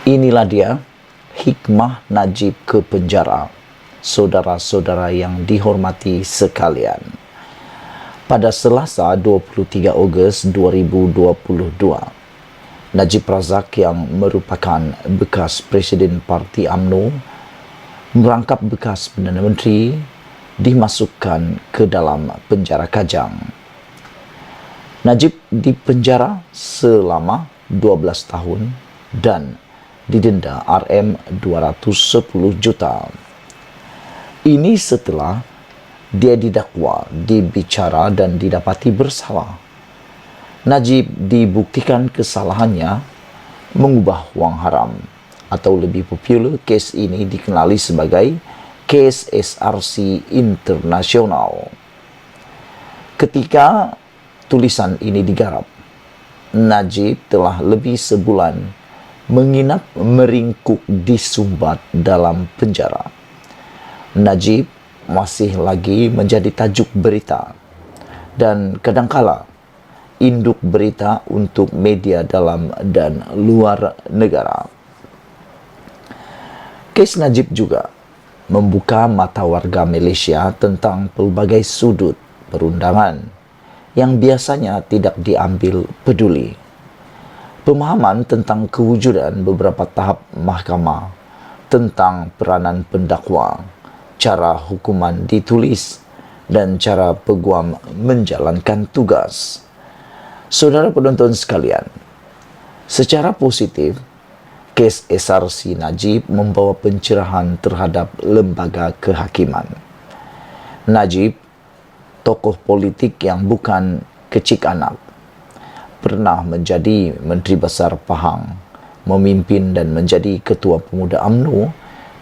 Inilah dia hikmah Najib ke penjara. Saudara-saudara yang dihormati sekalian. Pada Selasa 23 Ogos 2022, Najib Razak yang merupakan bekas Presiden Parti UMNO merangkap bekas Perdana Menteri dimasukkan ke dalam penjara Kajang. Najib dipenjara selama 12 tahun dan didenda Rm210 juta. Ini setelah dia didakwa, dibicara dan didapati bersalah. Najib dibuktikan kesalahannya mengubah wang haram, atau lebih popular kes ini dikenali sebagai kes SRC internasional. Ketika tulisan ini digarap, Najib telah lebih sebulan menginap meringkuk di Sumbat dalam penjara. Najib masih lagi menjadi tajuk berita dan kadangkala induk berita untuk media dalam dan luar negara. Kes Najib juga membuka mata warga Malaysia tentang pelbagai sudut perundangan yang biasanya tidak diambil peduli. Pemahaman tentang kewujudan beberapa tahap mahkamah, tentang peranan pendakwa, cara hukuman ditulis, dan cara peguam menjalankan tugas. Saudara penonton sekalian, secara positif, kes SRC Najib membawa pencerahan terhadap lembaga kehakiman. Najib, tokoh politik yang bukan kecik anak, pernah menjadi Menteri Besar Pahang, memimpin dan menjadi Ketua Pemuda UMNO,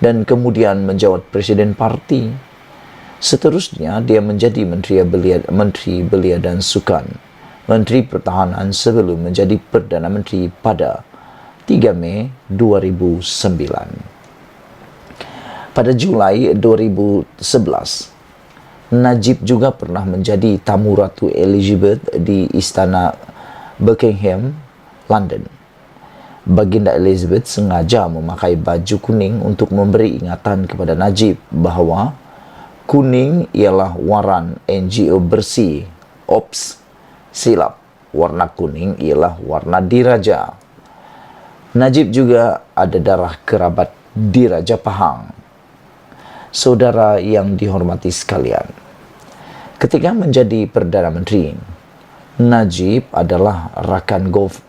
dan kemudian menjawat Presiden Parti. Seterusnya, dia menjadi Menteri Belia dan Sukan, Menteri Pertahanan sebelum menjadi Perdana Menteri pada 3 Mei 2009. Pada Julai 2011, Najib juga pernah menjadi tamu Ratu Elizabeth di Istana Buckingham, London. Baginda Elizabeth sengaja memakai baju kuning untuk memberi ingatan kepada Najib bahawa kuning ialah waran NGO bersih. Ops, silap. Warna kuning ialah warna diraja. Najib juga ada darah kerabat diraja Pahang. Saudara yang dihormati sekalian, ketika menjadi Perdana Menteri, Najib adalah rakan golf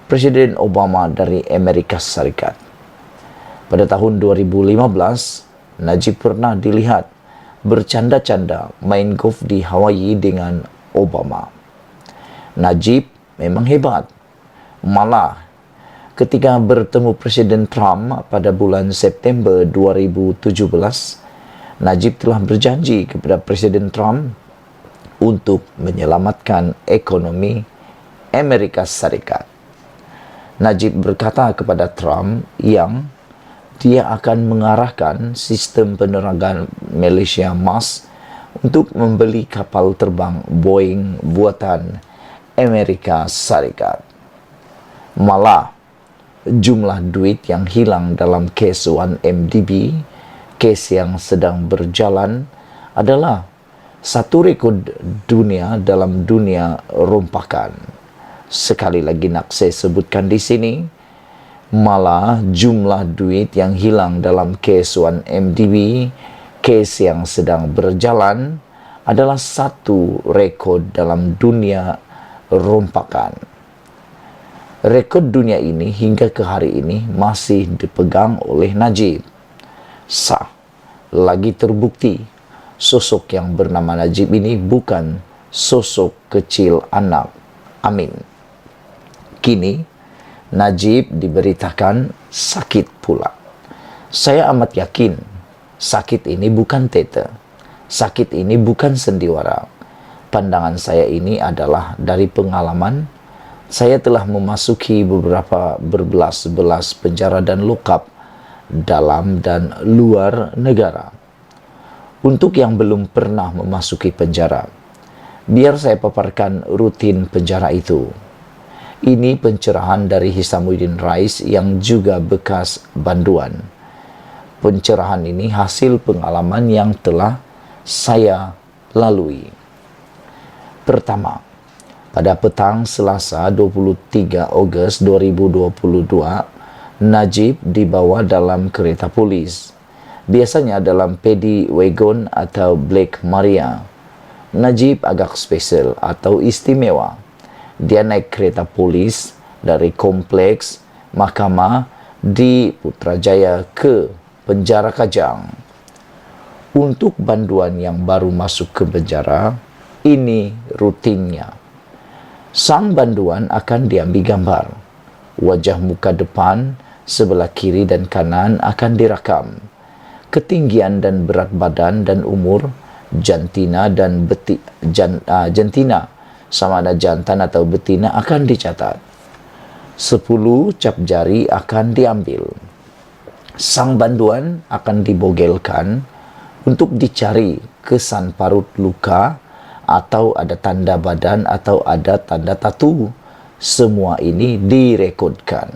Presiden Obama dari Amerika Serikat. Pada tahun 2015, Najib pernah dilihat bercanda-canda main golf di Hawaii dengan Obama. Najib memang hebat. Malah, ketika bertemu Presiden Trump pada bulan September 2017, Najib telah berjanji kepada Presiden Trump untuk menyelamatkan ekonomi Amerika Serikat. Najib berkata kepada Trump yang dia akan mengarahkan sistem penerangan Malaysia MAS untuk membeli kapal terbang Boeing buatan Amerika Serikat. Malah, jumlah duit yang hilang dalam kes 1MDB, kes yang sedang berjalan, adalah satu rekod dunia dalam dunia rompakan. Sekali lagi nak saya sebutkan di sini, malah jumlah duit yang hilang dalam kes 1MDB, kes yang sedang berjalan, adalah satu rekod dalam dunia rompakan. Rekod dunia ini hingga ke hari ini masih dipegang oleh Najib. Sah, lagi terbukti, sosok yang bernama Najib ini bukan sosok kecil anak. Amin. Kini, Najib diberitakan sakit pula. Saya amat yakin, sakit ini bukan teater. Sakit ini bukan sendiwara. Pandangan saya ini adalah dari pengalaman. Saya telah memasuki beberapa berbelas-belas penjara dan lokap dalam dan luar negara. Untuk yang belum pernah memasuki penjara, biar saya paparkan rutin penjara itu. Ini pencerahan dari Hisamuddin Rais yang juga bekas banduan. Pencerahan ini hasil pengalaman yang telah saya lalui. Pertama, pada petang Selasa 23 Ogos 2022, Najib dibawa dalam kereta polis, biasanya dalam Paddy Wagon atau Black Maria. Najib agak spesial atau istimewa. Dia naik kereta polis dari kompleks mahkamah di Putrajaya ke penjara Kajang. Untuk banduan yang baru masuk ke penjara, ini rutinnya. Sang banduan akan diambil gambar. Wajah muka depan, sebelah kiri dan kanan akan direkam. Ketinggian dan berat badan dan umur, jantina dan jantina sama ada jantan atau betina akan dicatat. 10 cap jari akan diambil. Sang banduan akan dibogelkan untuk dicari kesan parut luka atau ada tanda badan atau ada tanda tatu. Semua ini direkodkan.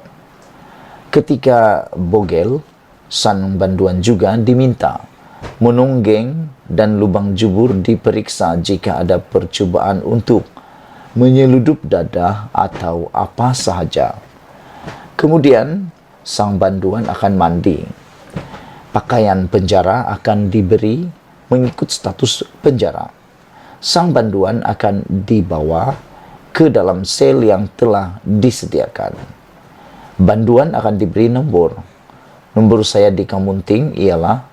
Ketika bogel, sang banduan juga diminta menunggeng dan lubang jubur diperiksa jika ada percubaan untuk menyeludup dada atau apa sahaja. Kemudian, sang banduan akan mandi. Pakaian penjara akan diberi mengikut status penjara. Sang banduan akan dibawa ke dalam sel yang telah disediakan. Banduan akan diberi nombor. Nombor saya di Kamunting ialah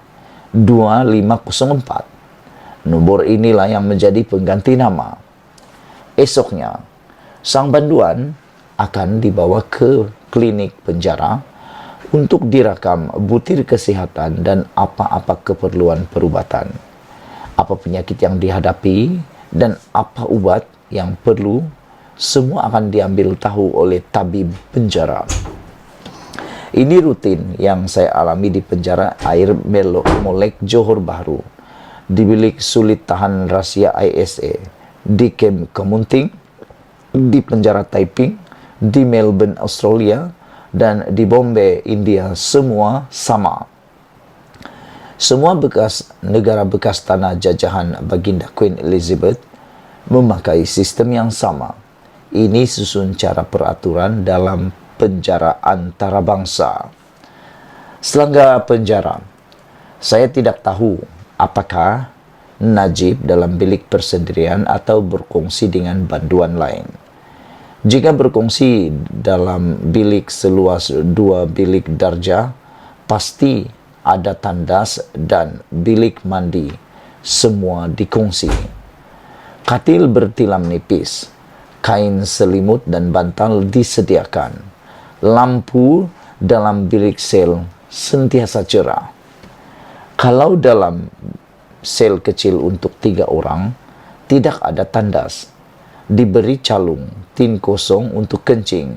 2504. Nombor inilah yang menjadi pengganti nama. Esoknya, sang banduan akan dibawa ke klinik penjara untuk direkam butir kesihatan dan apa-apa keperluan perubatan. Apa penyakit yang dihadapi dan apa ubat yang perlu, semua akan diambil tahu oleh tabib penjara. Ini rutin yang saya alami di penjara Air Molek Johor Bahru, di bilik sulit tahan rahsia ISA, di kem Kamunting, di penjara Taiping, di Melbourne, Australia, dan di Bombay, India, semua sama. Semua negara bekas tanah jajahan Baginda Queen Elizabeth memakai sistem yang sama. Ini susun cara peraturan dalam penjara antarabangsa. Selangga penjara, saya tidak tahu apakah Najib dalam bilik persendirian atau berkongsi dengan banduan lain. Jika berkongsi dalam bilik seluas 2 bilik darjah, pasti ada tandas dan bilik mandi. Semua dikongsi. Katil bertilam nipis, kain selimut dan bantal disediakan. Lampu dalam bilik sel sentiasa cerah. Kalau dalam sel kecil untuk 3 orang, tidak ada tandas. Diberi calung, tin kosong untuk kencing.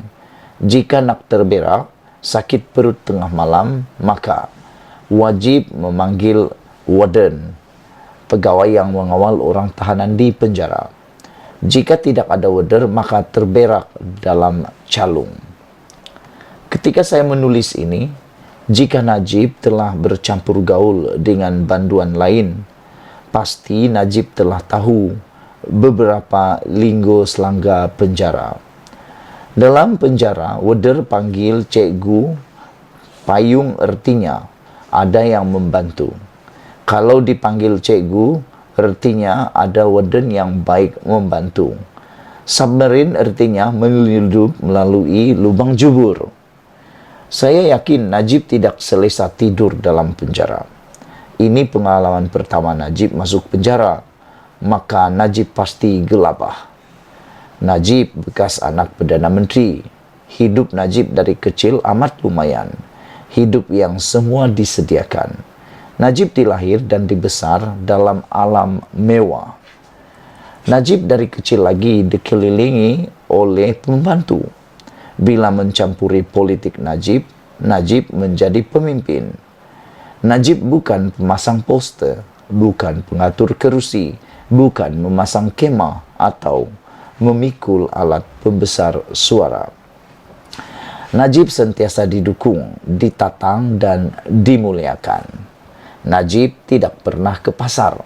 Jika nak terberak, sakit perut tengah malam, maka wajib memanggil warden, pegawai yang mengawal orang tahanan di penjara. Jika tidak ada warden, maka terberak dalam calung. Ketika saya menulis ini, jika Najib telah bercampur gaul dengan banduan lain, pasti Najib telah tahu beberapa linggo selangga penjara. Dalam penjara, warden panggil cikgu, payung artinya ada yang membantu. Kalau dipanggil cikgu, artinya ada warden yang baik membantu. Submarine artinya menyelundup melalui lubang jubur. Saya yakin Najib tidak selesa tidur dalam penjara. Ini pengalaman pertama Najib masuk penjara, maka Najib pasti gelabah. Najib bekas anak Perdana Menteri. Hidup Najib dari kecil amat lumayan. Hidup yang semua disediakan. Najib dilahir dan dibesar dalam alam mewah. Najib dari kecil lagi dikelilingi oleh pembantu. Bila mencampuri politik Najib, Najib menjadi pemimpin. Najib bukan pemasang poster, bukan pengatur kerusi, bukan memasang kemah atau memikul alat pembesar suara. Najib sentiasa didukung, ditatang dan dimuliakan. Najib tidak pernah ke pasar,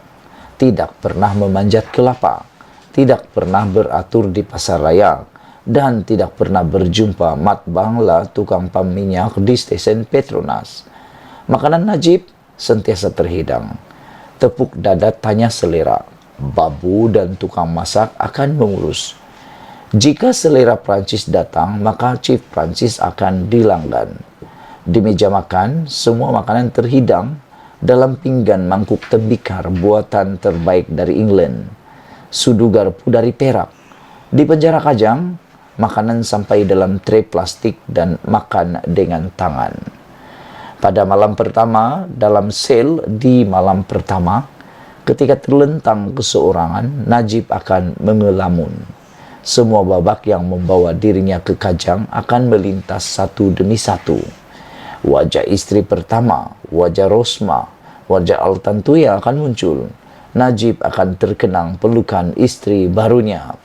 tidak pernah memanjat kelapa, tidak pernah beratur di pasar raya, dan tidak pernah berjumpa Mat Bangla tukang pam minyak di stesen Petronas. Makanan Najib sentiasa terhidang. Tepuk dada tanya selera. Babu dan tukang masak akan mengurus. Jika selera Prancis datang, maka Chief Prancis akan dilanggan. Di meja makan, semua makanan terhidang dalam pinggan mangkuk tembikar buatan terbaik dari England. Sudu garpu dari Perak. Di penjara Kajang, makanan sampai dalam tray plastik dan makan dengan tangan. Pada malam pertama, dalam sel di malam pertama, ketika terlentang keseorangan, Najib akan mengelamun. Semua babak yang membawa dirinya ke Kajang akan melintas satu demi satu. Wajah istri pertama, wajah Rosma, wajah Altantuya akan muncul. Najib akan terkenang pelukan istri barunya.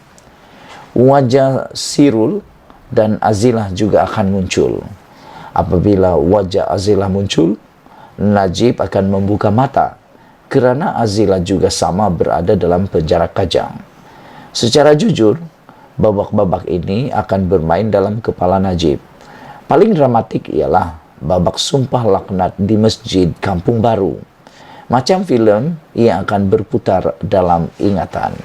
Wajah Sirul dan Azilah juga akan muncul. Apabila wajah Azilah muncul, Najib akan membuka mata, kerana Azilah juga sama berada dalam penjara Kajang. Secara jujur, babak-babak ini akan bermain dalam kepala Najib. Paling dramatik ialah babak sumpah laknat di Masjid Kampung Baru. Macam filem yang akan berputar dalam ingatan.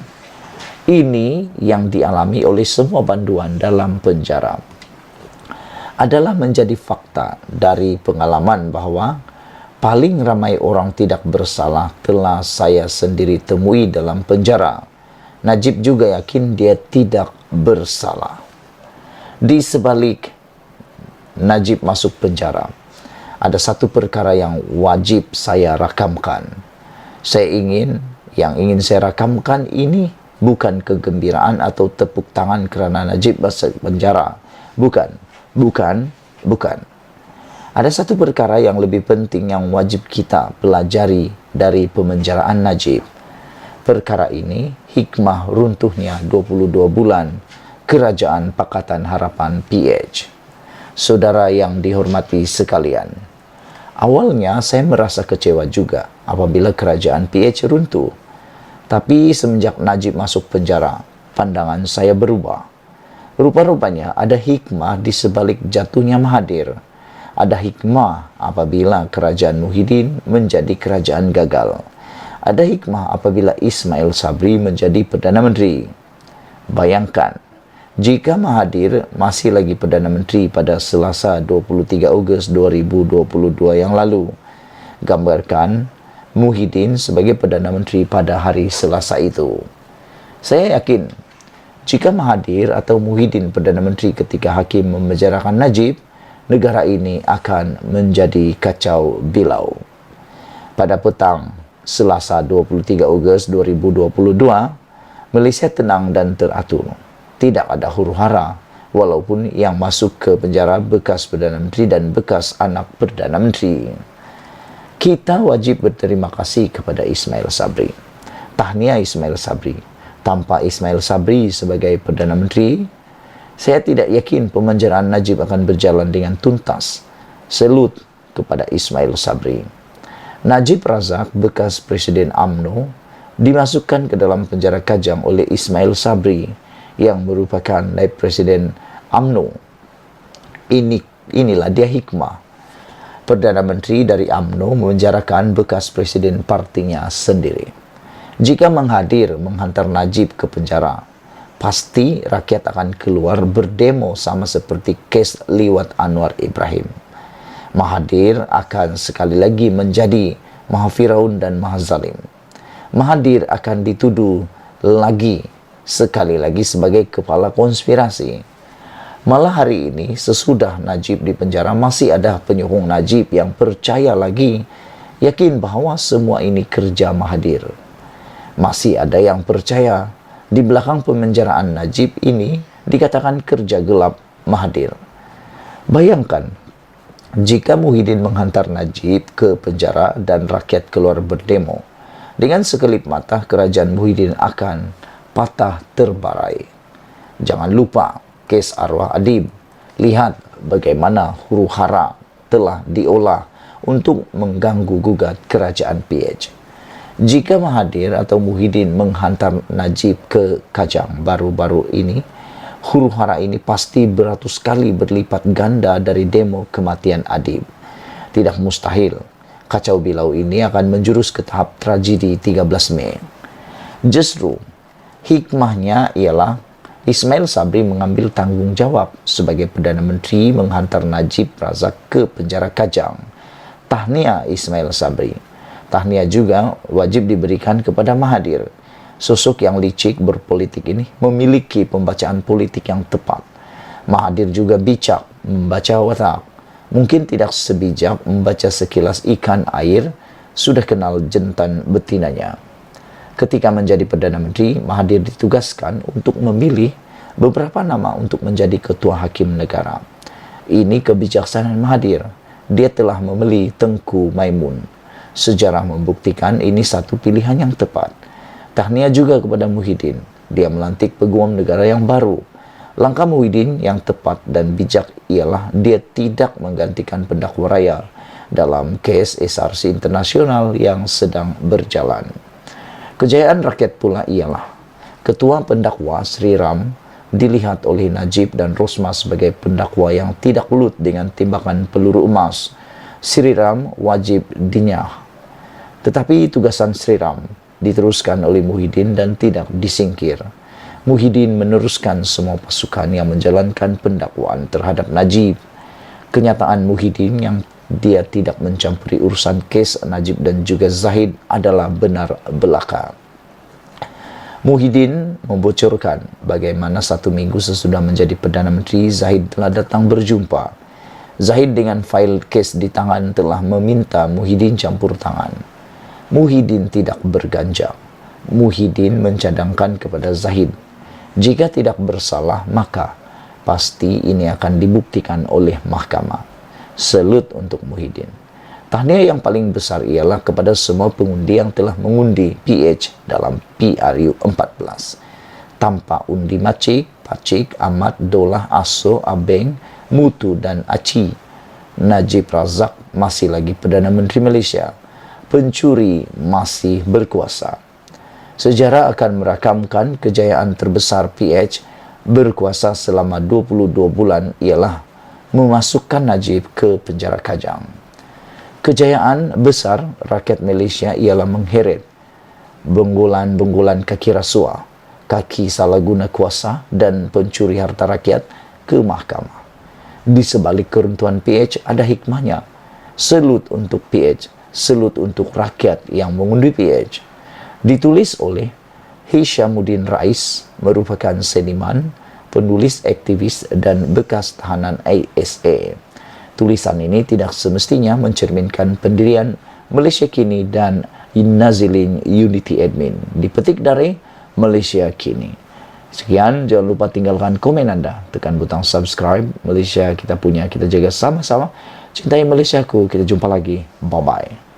Ini yang dialami oleh semua banduan dalam penjara. Adalah menjadi fakta dari pengalaman bahwa paling ramai orang tidak bersalah telah saya sendiri temui dalam penjara. Najib juga yakin dia tidak bersalah. Di sebalik Najib masuk penjara, ada satu perkara yang wajib saya rakamkan. Yang ingin saya rakamkan ini bukan kegembiraan atau tepuk tangan kerana Najib masuk penjara. Bukan. Ada satu perkara yang lebih penting yang wajib kita pelajari dari pemenjaraan Najib. Perkara ini hikmah runtuhnya 22 bulan Kerajaan Pakatan Harapan PH. Saudara yang dihormati sekalian, awalnya saya merasa kecewa juga apabila Kerajaan PH runtuh. Tapi semenjak Najib masuk penjara, pandangan saya berubah. Rupa-rupanya ada hikmah di sebalik jatuhnya Mahathir. Ada hikmah apabila Kerajaan Muhyiddin menjadi kerajaan gagal. Ada hikmah apabila Ismail Sabri menjadi Perdana Menteri. Bayangkan, jika Mahathir masih lagi Perdana Menteri pada Selasa 23 Ogos 2022 yang lalu, gambarkan Muhyiddin sebagai Perdana Menteri pada hari Selasa itu. Saya yakin, jika Mahathir atau Muhyiddin Perdana Menteri ketika hakim memenjarakan Najib, negara ini akan menjadi kacau bilau. Pada petang Selasa 23 Ogos 2022, Malaysia tenang dan teratur. Tidak ada huru-hara, walaupun yang masuk ke penjara bekas Perdana Menteri dan bekas anak Perdana Menteri. Kita wajib berterima kasih kepada Ismail Sabri. Tahniah Ismail Sabri. Tanpa Ismail Sabri sebagai Perdana Menteri, saya tidak yakin pemenjaraan Najib akan berjalan dengan tuntas. Salut kepada Ismail Sabri. Najib Razak, bekas Presiden UMNO, dimasukkan ke dalam penjara Kajang oleh Ismail Sabri yang merupakan naib Presiden UMNO. Inilah dia hikmah. Perdana Menteri dari UMNO memenjarakan bekas Presiden partinya sendiri. Jika Mahathir menghantar Najib ke penjara, pasti rakyat akan keluar berdemo sama seperti kes liwat Anwar Ibrahim. Mahathir akan sekali lagi menjadi Maha Firaun dan Maha Zalim. Mahathir akan dituduh sekali lagi sebagai kepala konspirasi. Malah hari ini sesudah Najib di penjara masih ada penyokong Najib yang percaya lagi, yakin bahawa semua ini kerja Mahathir. Masih ada yang percaya di belakang pemenjaraan Najib ini dikatakan kerja gelap Mahathir. Bayangkan, jika Muhyiddin menghantar Najib ke penjara dan rakyat keluar berdemo, dengan sekelip mata kerajaan Muhyiddin akan patah terbarai. Jangan lupa kes arwah adib. Lihat bagaimana huru hara telah diolah untuk mengganggu gugat kerajaan PH. Jika Mahathir atau Muhyiddin menghantar Najib ke Kajang baru-baru ini, huru hara ini pasti beratus kali berlipat ganda dari demo kematian adib. Tidak mustahil kacau bilau ini akan menjurus ke tahap tragedi 13 Mei. Justru hikmahnya ialah Ismail Sabri mengambil tanggung jawab sebagai Perdana Menteri menghantar Najib Razak ke penjara Kajang. Tahniah Ismail Sabri. Tahniah juga wajib diberikan kepada Mahathir. Sosok yang licik berpolitik ini memiliki pembacaan politik yang tepat. Mahathir juga bijak membaca watak. Mungkin tidak sebijak membaca sekilas ikan air, sudah kenal jantan betinanya. Ketika menjadi Perdana Menteri, Mahathir ditugaskan untuk memilih beberapa nama untuk menjadi Ketua Hakim Negara. Ini kebijaksanaan Mahathir. Dia telah memilih Tengku Maimun. Sejarah membuktikan ini satu pilihan yang tepat. Tahniah juga kepada Muhyiddin. Dia melantik peguam negara yang baru. Langkah Muhyiddin yang tepat dan bijak ialah dia tidak menggantikan pendakwa raya dalam kes SRC internasional yang sedang berjalan. Kejayaan rakyat pula ialah Ketua Pendakwa Sri Ram dilihat oleh Najib dan Rosmah sebagai pendakwa yang tidak lut dengan timbakan peluru emas. Sri Ram wajib dinyah. Tetapi tugasan Sri Ram diteruskan oleh Muhyiddin dan tidak disingkir. Muhyiddin meneruskan semua pasukan yang menjalankan pendakwaan terhadap Najib. Kenyataan Muhyiddin yang dia tidak mencampuri urusan kes Najib dan juga Zahid adalah benar belaka. Muhyiddin membocorkan bagaimana 1 minggu sesudah menjadi Perdana Menteri, Zahid telah datang berjumpa. Zahid dengan fail kes di tangan telah meminta Muhyiddin campur tangan. Muhyiddin tidak berganjak. Muhyiddin mencadangkan kepada Zahid, jika tidak bersalah maka pasti ini akan dibuktikan oleh mahkamah. Salut untuk Muhyiddin. Tahniah yang paling besar ialah kepada semua pengundi yang telah mengundi PH dalam PRU 14. Tanpa undi Macik, Pacik, Ahmad, Dolah, Aso, Abeng, Mutu dan Aci, Najib Razak masih lagi Perdana Menteri Malaysia. Pencuri masih berkuasa. Sejarah akan merakamkan kejayaan terbesar PH berkuasa selama 22 bulan ialah memasukkan Najib ke penjara Kajang. Kejayaan besar rakyat Malaysia ialah mengheret benggolan-benggolan kaki rasuah, kaki salah guna kuasa dan pencuri harta rakyat ke mahkamah. Di sebalik keruntuhan PH ada hikmahnya. Salut untuk PH, salut untuk rakyat yang mengundi PH. Ditulis oleh Hishamuddin Rais, merupakan seniman, penulis, aktivis dan bekas tahanan ASA. Tulisan ini tidak semestinya mencerminkan pendirian Malaysia Kini dan Nazilin Unity Admin. Dipetik dari Malaysia Kini. Sekian, jangan lupa tinggalkan komen Anda, tekan butang subscribe. Malaysia kita punya, kita jaga sama-sama. Cintai Malaysiaku, kita jumpa lagi. Bye-bye.